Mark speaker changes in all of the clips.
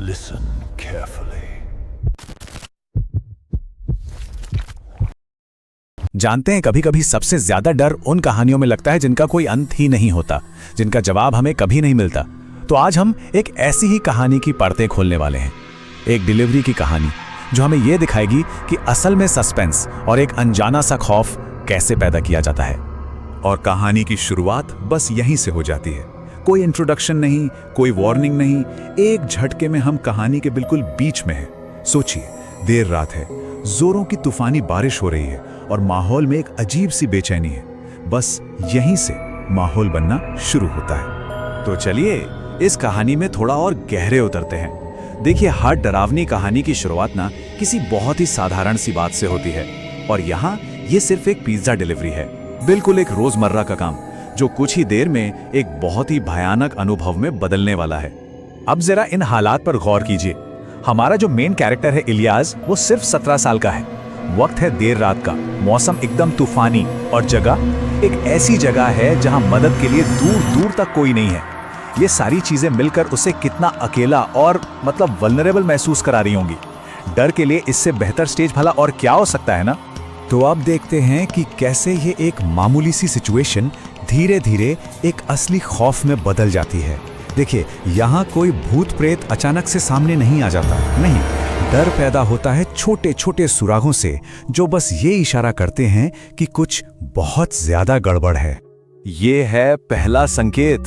Speaker 1: Listen carefully.
Speaker 2: जानते हैं, कभी कभी सबसे ज्यादा डर उन कहानियों में लगता है जिनका कोई अंत ही नहीं होता, जिनका जवाब हमें कभी नहीं मिलता। तो आज हम एक ऐसी ही कहानी की परतें खोलने वाले हैं, एक डिलीवरी की कहानी जो हमें यह दिखाएगी कि असल में सस्पेंस और एक अनजाना सा खौफ कैसे पैदा किया जाता है।
Speaker 3: और कहानी की शुरुआत बस यहीं से हो जाती है। कोई इंट्रोडक्शन नहीं, कोई वार्निंग नहीं, एक झटके में हम कहानी के बिल्कुल बीच में हैं। सोचिए, देर रात है, जोरों की तूफानी बारिश हो रही है और माहौल में एक अजीब सी बेचैनी है। बस यहीं से माहौल बनना शुरू होता है।
Speaker 2: तो चलिए इस कहानी में थोड़ा और गहरे उतरते हैं। देखिए, हर डरावनी कहानी की शुरुआत ना किसी बहुत ही साधारण सी बात से होती है, और यहाँ ये सिर्फ एक पिज्जा डिलीवरी है, बिल्कुल एक रोजमर्रा का काम जो कुछ ही देर में एक बहुत ही भयानक अनुभव में बदलने वाला है। अब जरा इन हालात पर गौर कीजिए। हमारा जो मेन कैरेक्टर है इलियास, वो सिर्फ 17 साल का है। वक्त है देर रात का, मौसम एकदम तूफानी, और जगह एक ऐसी जगह है जहां मदद के लिए दूर दूर तक कोई नहीं है। ये सारी चीजें मिलकर उसे कितना अकेला और वल्नरेबल महसूस करा रही होंगी। डर के लिए इससे बेहतर स्टेज भला और क्या हो सकता है ना। तो अब देखते हैं कि कैसे ये एक मामूली सी सिचुएशन धीरे धीरे एक असली खौफ में बदल जाती है। देखिए, यहाँ कोई भूत प्रेत अचानक से सामने नहीं आ जाता, नहीं, डर पैदा होता है छोटे छोटे सुरागों से जो बस ये इशारा करते हैं कि कुछ बहुत ज्यादा गड़बड़ है। ये है पहला संकेत।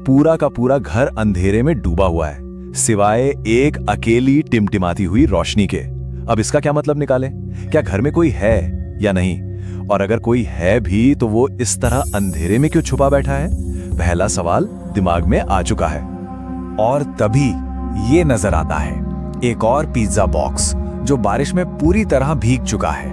Speaker 2: पूरा का पूरा घर अंधेरे में डूबा हुआ है, सिवाय एक अकेली टिमटिमाती हुई रोशनी के। अब इसका क्या मतलब निकालें? क्या घर में कोई है या नहीं? और अगर कोई है भी तो वो इस तरह अंधेरे में क्यों छुपा बैठा है? पहला सवाल दिमाग में आ चुका है। और तभी ये नजर आता है एक और पिज्जा बॉक्स जो बारिश में पूरी तरह भीग चुका है।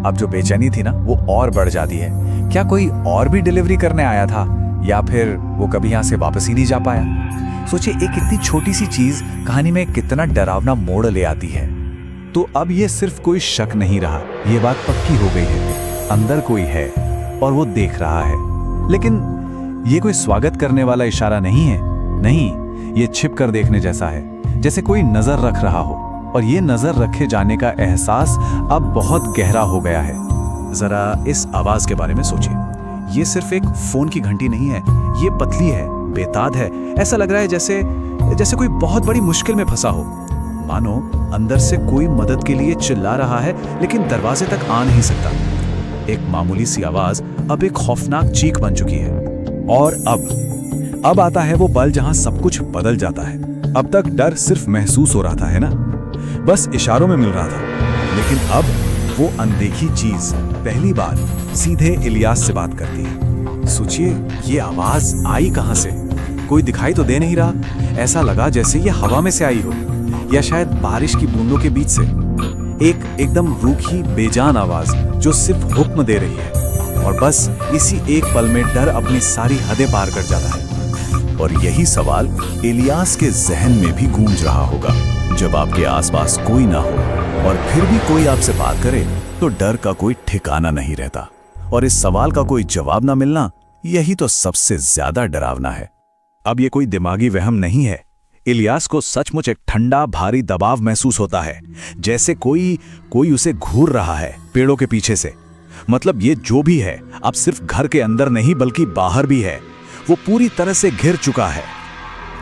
Speaker 2: अब जो बेचैनी थी ना, वो और बढ़ जाती है। क्या कोई और भी डिलीवरी करने आया था, या फिर वो कभी यहां से वापस ही नहीं जा पाया? सोचिए, एक इतनी छोटी सी चीज कहानी में कितना डरावना मोड़ ले आती है। तो अब ये सिर्फ कोई शक नहीं रहा, ये बात पक्की हो गई है, अंदर कोई है और वो देख रहा है। लेकिन ये कोई स्वागत करने वाला इशारा नहीं है, नहीं, ये छिप कर देखने जैसा है, जैसे कोई नजर रख रहा हो। और ये नजर रखे जाने का एहसास अब बहुत गहरा हो गया है। जरा इस आवाज के बारे में सोचिए। ये सिर्फ एक फोन की घंटी नहीं है, ये पतली है, बेताद है। ऐसा लग रहा है जैसे कोई बहुत बड़ी मुश्किल में फंसा हो। मानो अंदर से कोई मदद के लिए चिल्ला रहा है, लेकिन दरवाजे तक आ नहीं सकता। एक मामूली सी आवाज अब एक खौफनाक चीख बन चुकी है। और अब आता है वो पल जहां सब कुछ बदल जाता है। अब तक डर सिर्फ महसूस हो रहा था, है ना, बस इशारों में मिल रहा था। लेकिन अब वो अनदेखी चीज पहली बार सीधे इलियास से बात करती है। सोचिए, ये आवाज आई कहां से? कोई दिखाई तो दे नहीं रहा। ऐसा लगा जैसे ये हवा में से आई हो, या शायद बारिश की बूंदों के बीच से। एक एकदम रूखी बेजान आवाज जो सिर्फ हुक्म दे रही है। और बस इसी एक पल में डर अपनी सारी हदें पार कर जाता है। और यही सवाल इलियास के जहन में भी गूंज रहा होगा। जब आपके आसपास कोई ना हो और फिर भी कोई आपसे बात करे, तो डर का कोई ठिकाना नहीं रहता। और इस सवाल का कोई जवाब ना मिलना, यही तो सबसे ज्यादा डरावना है। अब ये कोई दिमागी वहम नहीं है। इलियास को सचमुच एक ठंडा भारी दबाव महसूस होता है, जैसे कोई उसे घूर रहा है पेड़ों के पीछे से। मतलब ये जो भी है, अब सिर्फ घर के अंदर नहीं बल्कि बाहर भी है। वो पूरी तरह से घिर चुका है।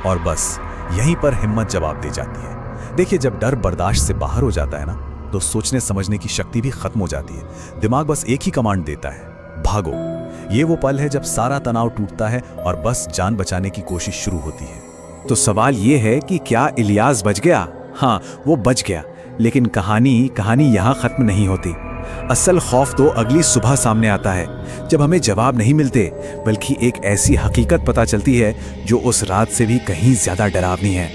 Speaker 2: और बस यहीं पर हिम्मत जवाब दे जाती है। देखिए, जब डर बर्दाश्त से बाहर हो जाता है ना, तो सोचने समझने की शक्ति भी खत्म हो जाती है। दिमाग बस एक ही कमांड देता है, भागो। ये वो पल है जब सारा तनाव टूटता है और बस जान बचाने की कोशिश शुरू होती है। तो सवाल ये है कि क्या इलियास बच गया? हाँ, वो बच गया। लेकिन कहानी यहाँ खत्म नहीं होती। असल खौफ तो अगली सुबह सामने आता है, जब हमें जवाब नहीं मिलते, बल्कि एक ऐसी हकीकत पता चलती है जो उस रात से भी कहीं ज्यादा डरावनी है।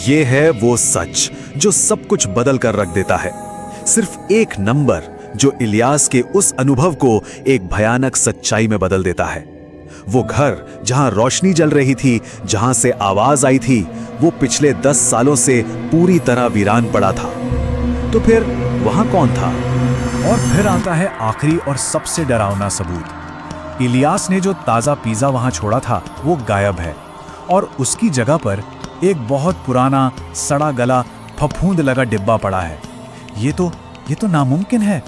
Speaker 2: ये है वो सच जो सब कुछ बदल कर रख देता है। सिर्फ एक नंबर जो इलियास के उस अनुभव को एक भयानक सच्चाई में बदल देता है। वो घर जहां रोशनी जल रही थी, जहां से आवाज आई थी, वो पिछले 10 सालों से पूरी तरह वीरान पड़ा था। तो फिर वहां कौन था? और फिर आता है आखिरी और सबसे डरावना सबूत। इलियास ने जो ताजा पिज्जा वहां छोड़ा था, वो गायब है, और उसकी जगह पर एक बहुत पुराना सड़ा गला फफूंद लगा डिब्बा पड़ा है। ये तो नामुमकिन है।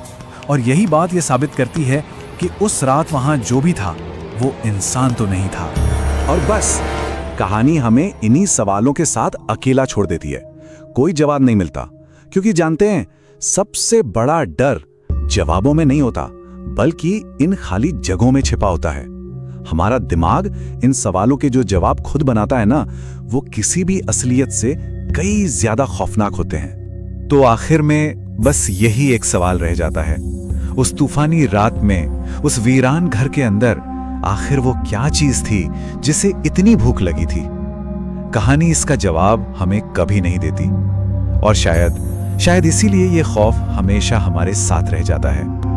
Speaker 2: और यही बात ये साबित करती है कि उस रात वहां जो भी था वो इंसान तो नहीं था।
Speaker 3: और बस कहानी हमें इन्हीं सवालों के साथ अकेला छोड़ देती है। कोई जवाब नहीं मिलता, क्योंकि जानते हैं सबसे बड़ा डर जवाबों में नहीं होता, बल्कि इन खाली जगहों में छिपा होता है। हमारा दिमाग इन सवालों के जो जवाब खुद बनाता है ना, वो किसी भी असलियत से कई ज्यादा खौफनाक होते हैं। तो आखिर में बस यही एक सवाल रह जाता है, उस तूफानी रात में, उस वीरान घर के अंदर आखिर वो क्या चीज थी जिसे इतनी भूख लगी थी? कहानी इसका जवाब हमें कभी नहीं देती, और शायद इसीलिए ये खौफ हमेशा हमारे साथ रह जाता है।